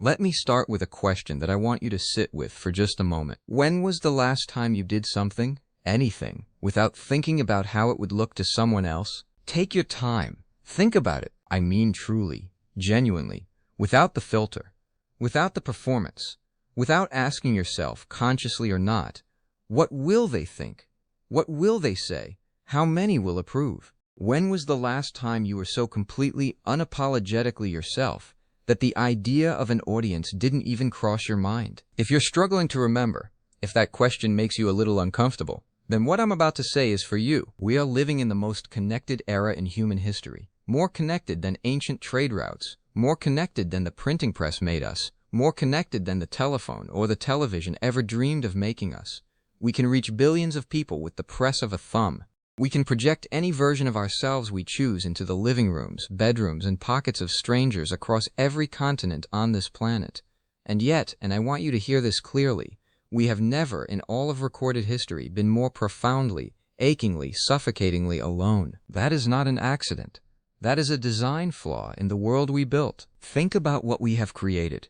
Let me start with a question that I want you to sit with for just a moment. When was the last time you did something, anything, without thinking about how it would look to someone else? Take your time. Think about it. I mean truly, genuinely, without the filter, without the performance, without asking yourself, consciously or not, what will they think? What will they say? How many will approve? When was the last time you were so completely, unapologetically yourself that the idea of an audience didn't even cross your mind? If you're struggling to remember, if that question makes you a little uncomfortable, then what I'm about to say is for you. We are living in the most connected era in human history. More connected than ancient trade routes, more connected than the printing press made us, more connected than the telephone or the television ever dreamed of making us. We can reach billions of people with the press of a thumb. We can project any version of ourselves we choose into the living rooms, bedrooms, and pockets of strangers across every continent on this planet. And yet, and I want you to hear this clearly, we have never, in all of recorded history, been more profoundly, achingly, suffocatingly alone. That is not an accident. That is a design flaw in the world we built. Think about what we have created.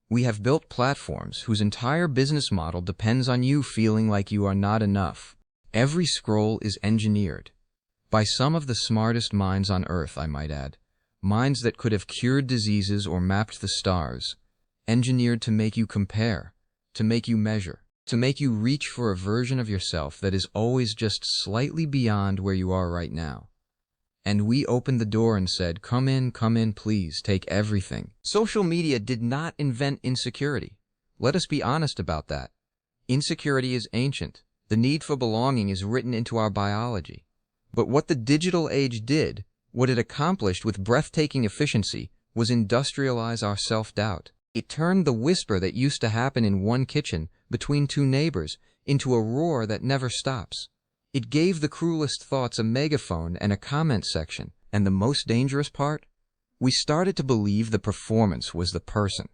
We have built platforms whose entire business model depends on you feeling like you are not enough. Every scroll is engineered by some of the smartest minds on Earth, I might add. Minds that could have cured diseases or mapped the stars. Engineered to make you compare, to make you measure, to make you reach for a version of yourself that is always just slightly beyond where you are right now. And we opened the door and said, come in, please, take everything. Social media did not invent insecurity. Let us be honest about that. Insecurity is ancient. The need for belonging is written into our biology. But what the digital age did, what it accomplished with breathtaking efficiency, was industrialize our self-doubt. It turned the whisper that used to happen in one kitchen between two neighbors into a roar that never stops. It gave the cruelest thoughts a megaphone and a comment section. And the most dangerous part? We started to believe the performance was the person.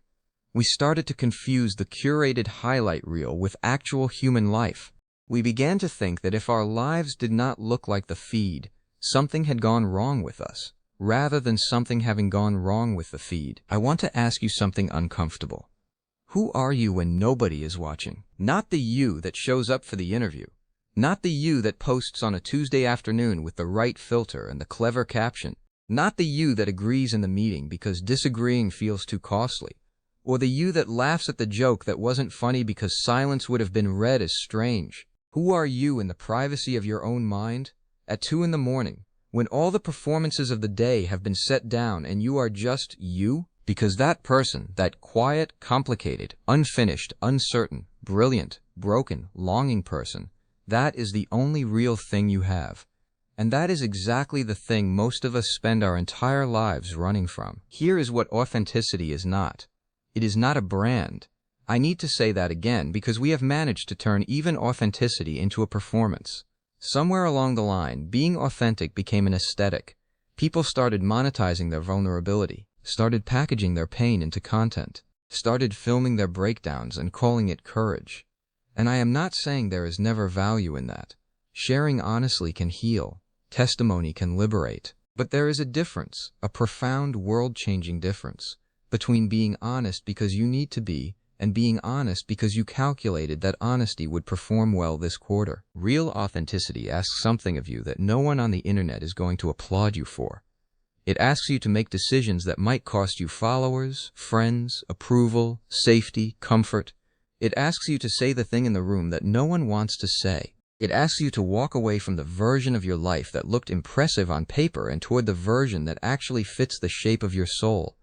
We started to confuse the curated highlight reel with actual human life. We began to think that if our lives did not look like the feed, something had gone wrong with us, rather than something having gone wrong with the feed. I want to ask you something uncomfortable. Who are you when nobody is watching? Not the you that shows up for the interview. Not the you that posts on a Tuesday afternoon with the right filter and the clever caption. Not the you that agrees in the meeting because disagreeing feels too costly. Or the you that laughs at the joke that wasn't funny because silence would have been read as strange. Who are you in the privacy of your own mind? At 2 in the morning, when all the performances of the day have been set down and you are just you? Because that person, that quiet, complicated, unfinished, uncertain, brilliant, broken, longing person, that is the only real thing you have. And that is exactly the thing most of us spend our entire lives running from. Here is what authenticity is not. It is not a brand. I need to say that again because we have managed to turn even authenticity into a performance. Somewhere along the line, being authentic became an aesthetic. People started monetizing their vulnerability, started packaging their pain into content, started filming their breakdowns and calling it courage. And I am not saying there is never value in that. Sharing honestly can heal. Testimony can liberate. But there is a difference, a profound world-changing difference, between being honest because you need to be and being honest because you calculated that honesty would perform well this quarter. Real authenticity asks something of you that no one on the internet is going to applaud you for. It asks you to make decisions that might cost you followers, friends, approval, safety, comfort. It asks you to say the thing in the room that no one wants to say. It asks you to walk away from the version of your life that looked impressive on paper and toward the version that actually fits the shape of your soul.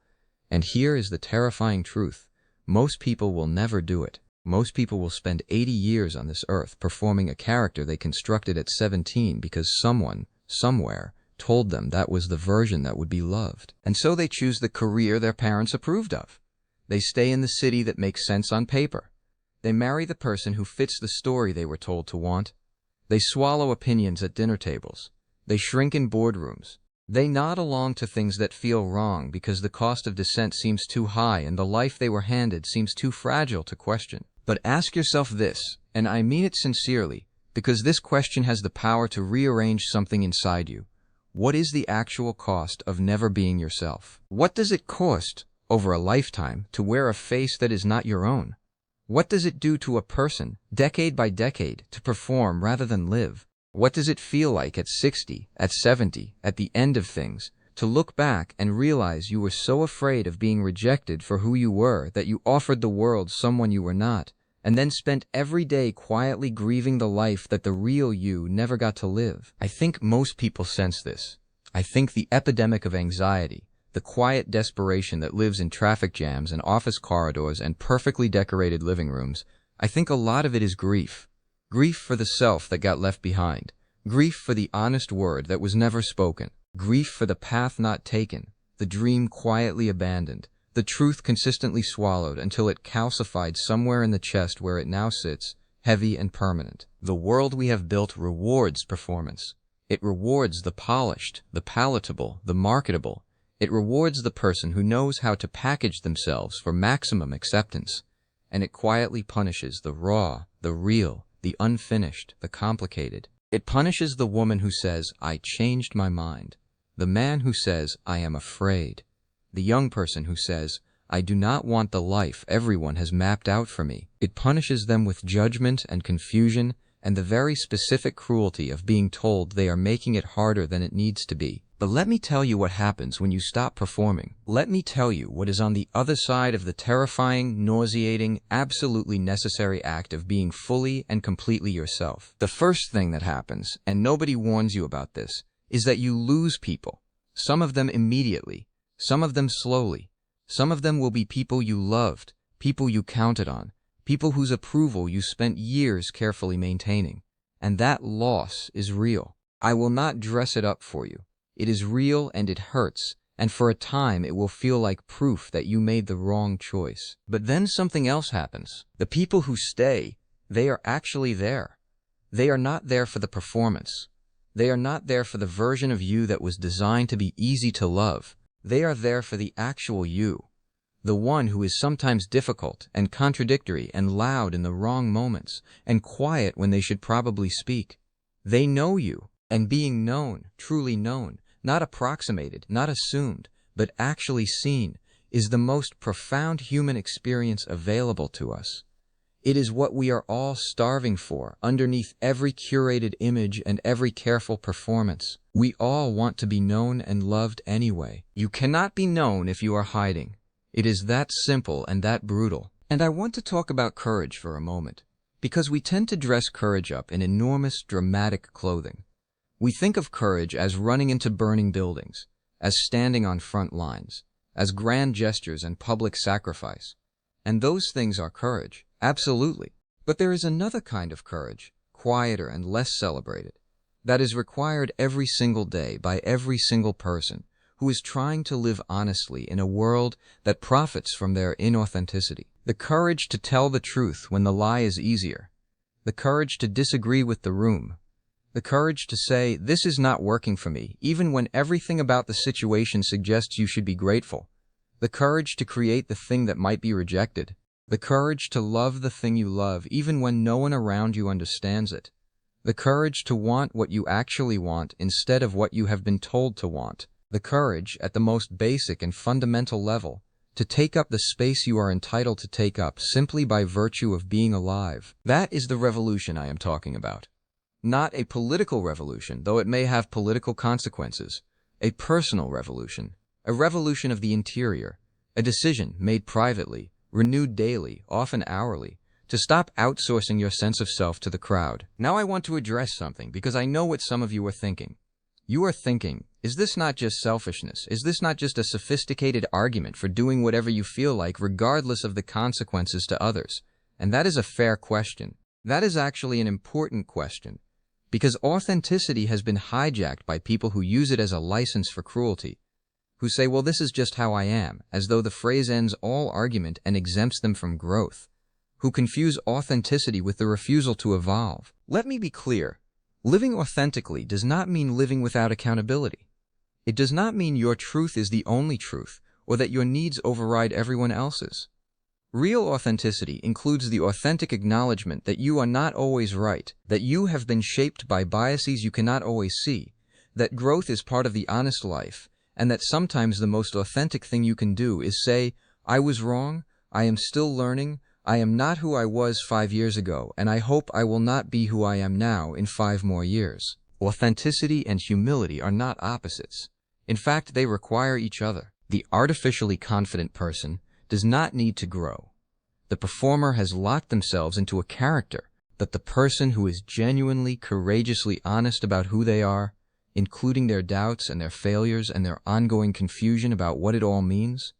And here is the terrifying truth. Most people will never do it. Most people will spend 80 years on this earth performing a character they constructed at 17 because someone, somewhere, told them that was the version that would be loved. And so they choose the career their parents approved of. They stay in the city that makes sense on paper. They marry the person who fits the story they were told to want. They swallow opinions at dinner tables. They shrink in boardrooms. They nod along to things that feel wrong because the cost of dissent seems too high and the life they were handed seems too fragile to question. But ask yourself this, and I mean it sincerely, because this question has the power to rearrange something inside you. What is the actual cost of never being yourself? What does it cost, over a lifetime, to wear a face that is not your own? What does it do to a person, decade by decade, to perform rather than live? What does it feel like at 60, at 70, at the end of things, to look back and realize you were so afraid of being rejected for who you were that you offered the world someone you were not, and then spent every day quietly grieving the life that the real you never got to live? I think most people sense this. I think the epidemic of anxiety, the quiet desperation that lives in traffic jams and office corridors and perfectly decorated living rooms, I think a lot of it is grief. Grief for the self that got left behind. Grief for the honest word that was never spoken. Grief for the path not taken, the dream quietly abandoned, the truth consistently swallowed until it calcified somewhere in the chest where it now sits, heavy and permanent. The world we have built rewards performance. It rewards the polished, the palatable, the marketable. It rewards the person who knows how to package themselves for maximum acceptance. And it quietly punishes the raw, the real, the unfinished, the complicated. It punishes the woman who says, "I changed my mind." The man who says, "I am afraid." The young person who says, "I do not want the life everyone has mapped out for me." It punishes them with judgment and confusion and the very specific cruelty of being told they are making it harder than it needs to be. But let me tell you what happens when you stop performing. Let me tell you what is on the other side of the terrifying, nauseating, absolutely necessary act of being fully and completely yourself. The first thing that happens, and nobody warns you about this, is that you lose people. Some of them immediately, some of them slowly. Some of them will be people you loved, people you counted on, people whose approval you spent years carefully maintaining. And that loss is real. I will not dress it up for you. It is real and it hurts, and for a time it will feel like proof that you made the wrong choice. But then something else happens. The people who stay, they are actually there. They are not there for the performance. They are not there for the version of you that was designed to be easy to love. They are there for the actual you, the one who is sometimes difficult and contradictory and loud in the wrong moments and quiet when they should probably speak. They know you, and being known, truly known, not approximated, not assumed, but actually seen, is the most profound human experience available to us. It is what we are all starving for underneath every curated image and every careful performance. We all want to be known and loved anyway. You cannot be known if you are hiding. It is that simple and that brutal. And I want to talk about courage for a moment, because we tend to dress courage up in enormous, dramatic clothing. We think of courage as running into burning buildings, as standing on front lines, as grand gestures and public sacrifice. And those things are courage, absolutely. But there is another kind of courage, quieter and less celebrated, that is required every single day by every single person who is trying to live honestly in a world that profits from their inauthenticity. The courage to tell the truth when the lie is easier. The courage to disagree with the room. The courage to say, "This is not working for me," even when everything about the situation suggests you should be grateful. The courage to create the thing that might be rejected. The courage to love the thing you love even when no one around you understands it. The courage to want what you actually want instead of what you have been told to want. The courage, at the most basic and fundamental level, to take up the space you are entitled to take up simply by virtue of being alive. That is the revolution I am talking about. Not a political revolution, though it may have political consequences. A personal revolution. A revolution of the interior. A decision made privately, renewed daily, often hourly, to stop outsourcing your sense of self to the crowd. Now I want to address something, because I know what some of you are thinking. You are thinking, is this not just selfishness? Is this not just a sophisticated argument for doing whatever you feel like, regardless of the consequences to others? And that is a fair question. That is actually an important question, because authenticity has been hijacked by people who use it as a license for cruelty, who say, "Well, this is just how I am," as though the phrase ends all argument and exempts them from growth, who confuse authenticity with the refusal to evolve. Let me be clear. Living authentically does not mean living without accountability. It does not mean your truth is the only truth, or that your needs override everyone else's. Real authenticity includes the authentic acknowledgement that you are not always right, that you have been shaped by biases you cannot always see, that growth is part of the honest life, and that sometimes the most authentic thing you can do is say, I was wrong, I am still learning, I am not who I was 5 years ago, and I hope I will not be who I am now in 5 more years. Authenticity and humility are not opposites. In fact, they require each other. The artificially confident person does not need to grow. The performer has locked themselves into a character that the person who is genuinely, courageously honest about who they are, including their doubts and their failures and their ongoing confusion about what it all means,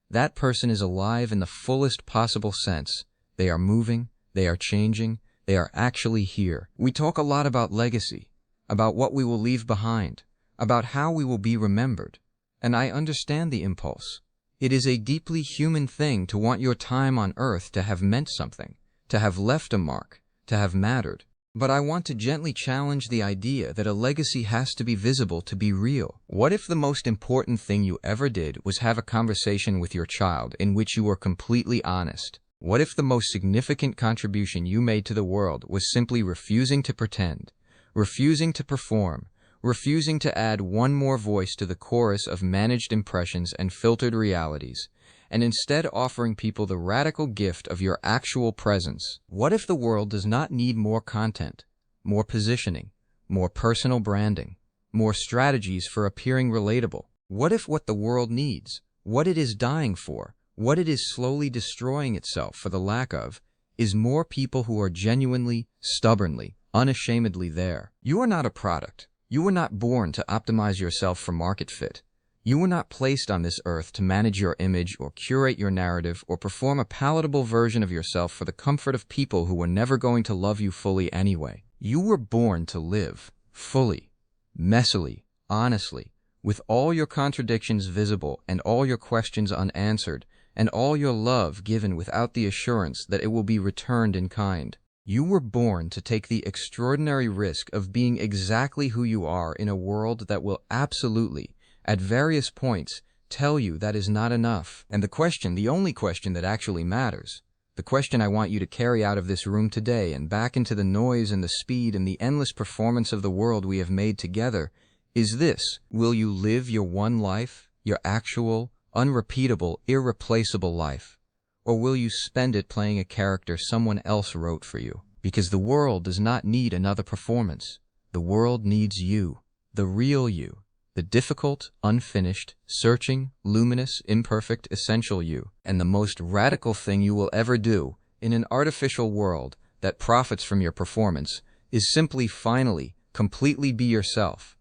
that person is alive in the fullest possible sense. They are moving, they are changing, they are actually here. We talk a lot about legacy, about what we will leave behind, about how we will be remembered, and I understand the impulse. It is a deeply human thing to want your time on earth to have meant something, to have left a mark, to have mattered. But I want to gently challenge the idea that a legacy has to be visible to be real. What if the most important thing you ever did was have a conversation with your child in which you were completely honest? What if the most significant contribution you made to the world was simply refusing to pretend, refusing to perform, refusing to add one more voice to the chorus of managed impressions and filtered realities, and instead offering people the radical gift of your actual presence? What if the world does not need more content, more positioning, more personal branding, more strategies for appearing relatable? What if what the world needs, what it is dying for, what it is slowly destroying itself for the lack of, is more people who are genuinely, stubbornly, unashamedly there? You are not a product. You were not born to optimize yourself for market fit. You were not placed on this earth to manage your image or curate your narrative or perform a palatable version of yourself for the comfort of people who were never going to love you fully anyway. You were born to live fully, messily, honestly, with all your contradictions visible and all your questions unanswered and all your love given without the assurance that it will be returned in kind. You were born to take the extraordinary risk of being exactly who you are in a world that will absolutely, at various points, tell you that is not enough. And the only question that actually matters, the question I want you to carry out of this room today and back into the noise and the speed and the endless performance of the world we have made together, is this: will you live your one life, your actual, unrepeatable, irreplaceable life? Or will you spend it playing a character someone else wrote for you? Because the world does not need another performance. The world needs you, the real you. The difficult, unfinished, searching, luminous, imperfect, essential you. And the most radical thing you will ever do in an artificial world that profits from your performance is simply, finally, completely be yourself.